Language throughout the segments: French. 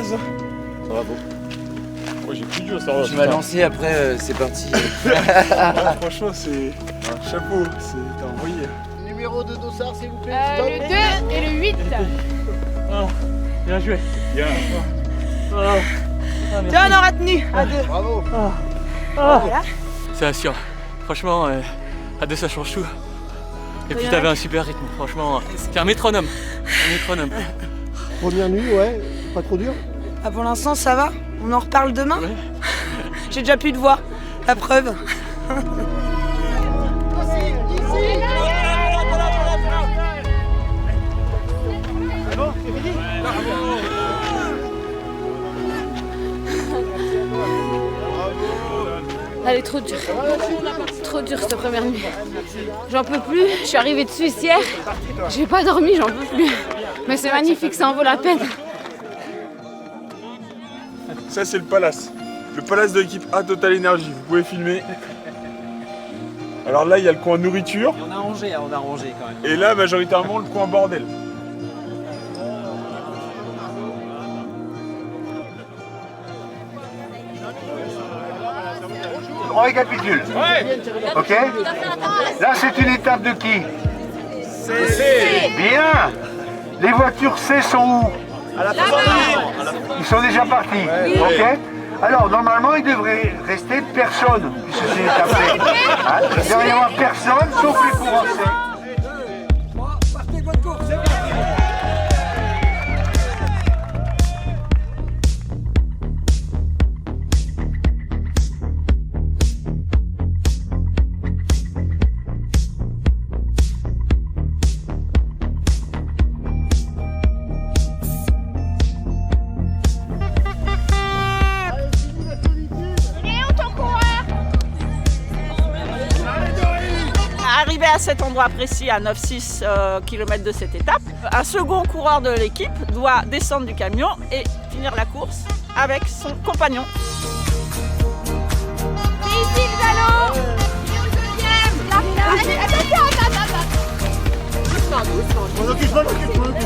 bien ça. Ça va beau. Moi j'ai plus dur, ça va. Tu m'as lancé, après c'est parti. Franchement, c'est chapeau, t'as envoyé. Numéro de dossard, s'il vous plaît. Le 2 et le 8. Bien joué. Bien. Tiens, on aura tenu à 2. Bravo. Voilà. C'est assurant. Franchement, à 2 ça change tout. Et puis t'avais un super rythme, franchement. C'est un métronome. Un métronome. Première nuit, ouais. Pas trop dur. Ah, pour l'instant, ça va. On en reparle demain. Ouais. J'ai déjà plus de voix. La preuve. Elle est trop dure. Trop dure cette première nuit. J'en peux plus. Je suis arrivée dessus hier. J'ai pas dormi, j'en peux plus. Mais c'est magnifique, ça en vaut la peine. Ça c'est le palace. Le palace de l'équipe A Total Energy. Vous pouvez filmer. Alors là il y a le coin nourriture. On a rangé quand même. Et là majoritairement le coin bordel. On récapitule. Ouais. Ok. Là, c'est une étape de qui? C. Bien. Les voitures C sont où? À la fin. Ils sont déjà partis. Ouais. Ok. Alors, normalement, il devrait rester personne, puisque c'est l'étape C. Hein, il ne devrait y avoir personne, sauf les courants C. Arrivé à cet endroit précis, à 9,6 km de cette étape, un second coureur de l'équipe doit descendre du camion et finir la course avec son compagnon. Ici le galop.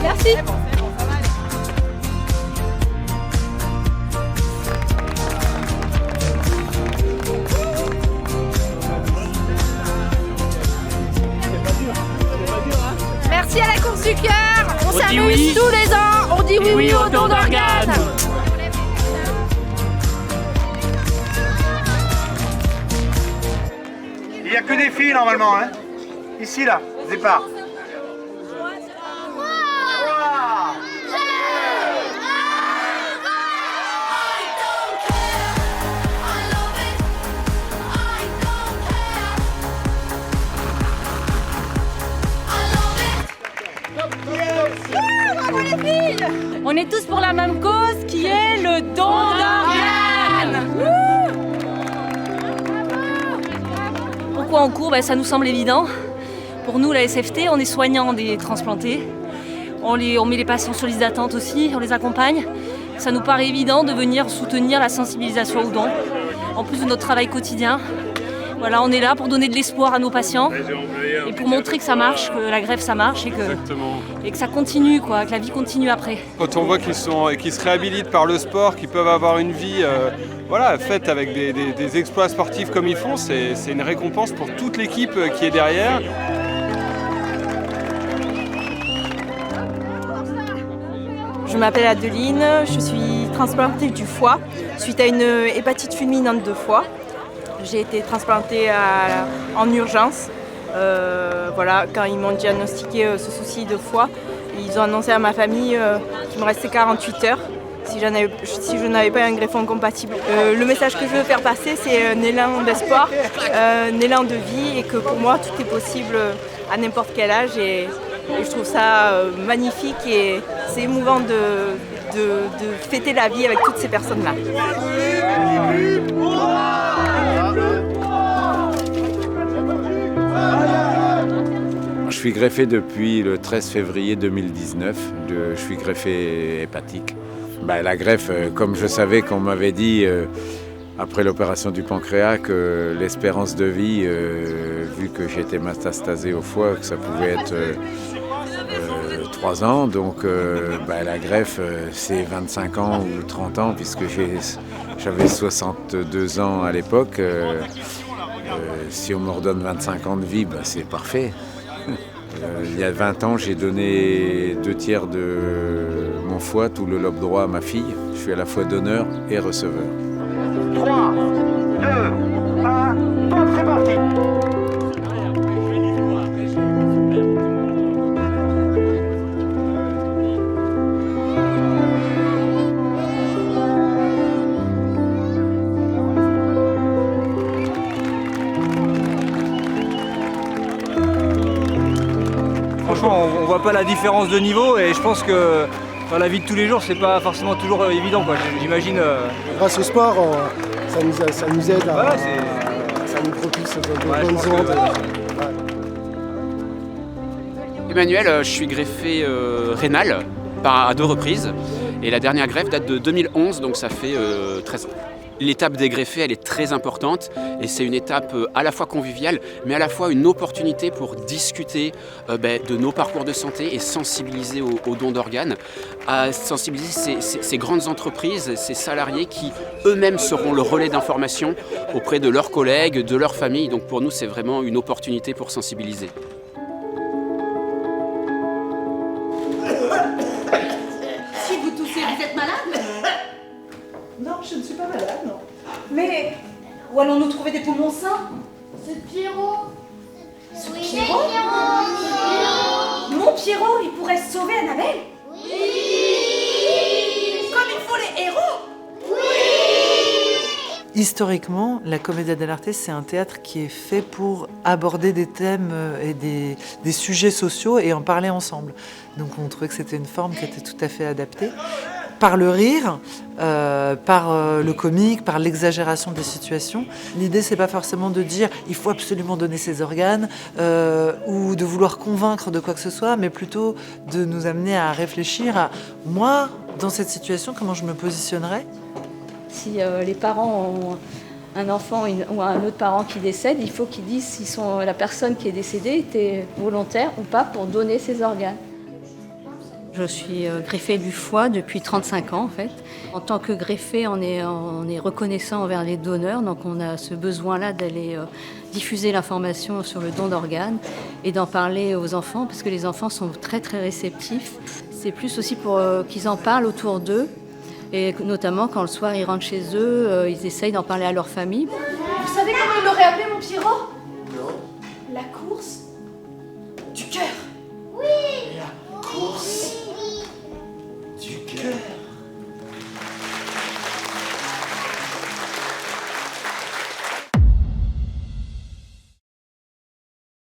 Merci. Merci à la course du cœur. On dit s'amuse oui. tous les ans. On dit oui, oui au don d'organes. Il n'y a que des filles, normalement. Hein. Ici, là, départ. On est tous pour la même cause qui est le don d'organes. Pourquoi on court? Ça nous semble évident. Pour nous, la SFT, on est soignants des transplantés. On met les patients sur liste d'attente aussi, on les accompagne. Ça nous paraît évident de venir soutenir la sensibilisation au don, en plus de notre travail quotidien. Voilà, on est là pour donner de l'espoir à nos patients et pour montrer que ça marche, que la greffe ça marche et que ça continue, que la vie continue après. Quand on voit qu'ils se réhabilitent par le sport, qu'ils peuvent avoir une vie faite avec des exploits sportifs comme ils font, c'est une récompense pour toute l'équipe qui est derrière. Je m'appelle Adeline, je suis transplantée du foie suite à une hépatite fulminante de foie. J'ai été transplantée en urgence. Quand ils m'ont diagnostiqué ce souci de foie, ils ont annoncé à ma famille qu'il me restait 48 heures si je n'avais pas un greffon compatible. Le message que je veux faire passer, c'est un élan d'espoir, un élan de vie et que pour moi tout est possible à n'importe quel âge. Et je trouve ça magnifique et c'est émouvant de fêter la vie avec toutes ces personnes-là. Je suis greffé depuis le 13 février 2019. Je suis greffé hépatique. La greffe, comme je savais qu'on m'avait dit après l'opération du pancréas que l'espérance de vie, vu que j'étais métastasé au foie, que ça pouvait être 3 ans, donc la greffe c'est 25 ans ou 30 ans puisque j'avais 62 ans à l'époque. Si on me redonne 25 ans de vie, c'est parfait. Il y a 20 ans, j'ai donné 2/3 de mon foie, tout le lobe droit à ma fille. Je suis à la fois donneur et receveur. 3, 2, 1, top, c'est parti. Franchement, on voit pas la différence de niveau et je pense que dans la vie de tous les jours, c'est pas forcément toujours évident, quoi. J'imagine. Grâce au sport, ça nous aide à. Ça nous propulse de bonnes ondes. Emmanuel, je suis greffé rénal à 2 reprises et la dernière greffe date de 2011, donc ça fait 13 ans. L'étape des greffés, elle est très importante et c'est une étape à la fois conviviale, mais à la fois une opportunité pour discuter de nos parcours de santé et sensibiliser aux dons d'organes, à sensibiliser ces grandes entreprises, ces salariés qui eux-mêmes seront le relais d'information auprès de leurs collègues, de leurs familles. Donc pour nous, c'est vraiment une opportunité pour sensibiliser. Si vous toussez, vous êtes malade? Non, je ne suis pas malade, non. Mais où allons-nous trouver des poumons sains? C'est Pierrot. Oui, Pierrot. Mon Pierrot, il pourrait sauver Annabelle? Oui. Comme il faut les héros? Oui. Historiquement, la Commedia dell'arte, c'est un théâtre qui est fait pour aborder des thèmes et des sujets sociaux et en parler ensemble. Donc on trouvait que c'était une forme qui était tout à fait adaptée. Par le rire, par le comique, par l'exagération des situations. L'idée, c'est pas forcément de dire il faut absolument donner ses organes ou de vouloir convaincre de quoi que ce soit, mais plutôt de nous amener à réfléchir à moi, dans cette situation, comment je me positionnerais. Si les parents ont un enfant ou un autre parent qui décède, il faut qu'ils disent si la personne qui est décédée était volontaire ou pas pour donner ses organes. Je suis greffée du foie depuis 35 ans en fait. En tant que greffée, on est reconnaissant envers les donneurs, donc on a ce besoin-là d'aller diffuser l'information sur le don d'organes et d'en parler aux enfants, parce que les enfants sont très très réceptifs. C'est plus aussi pour qu'ils en parlent autour d'eux, et notamment quand le soir ils rentrent chez eux, ils essayent d'en parler à leur famille. Vous savez comment il l'aurait appelé, mon Pierrot? Non. La course du cœur. Oui. La course du cœur.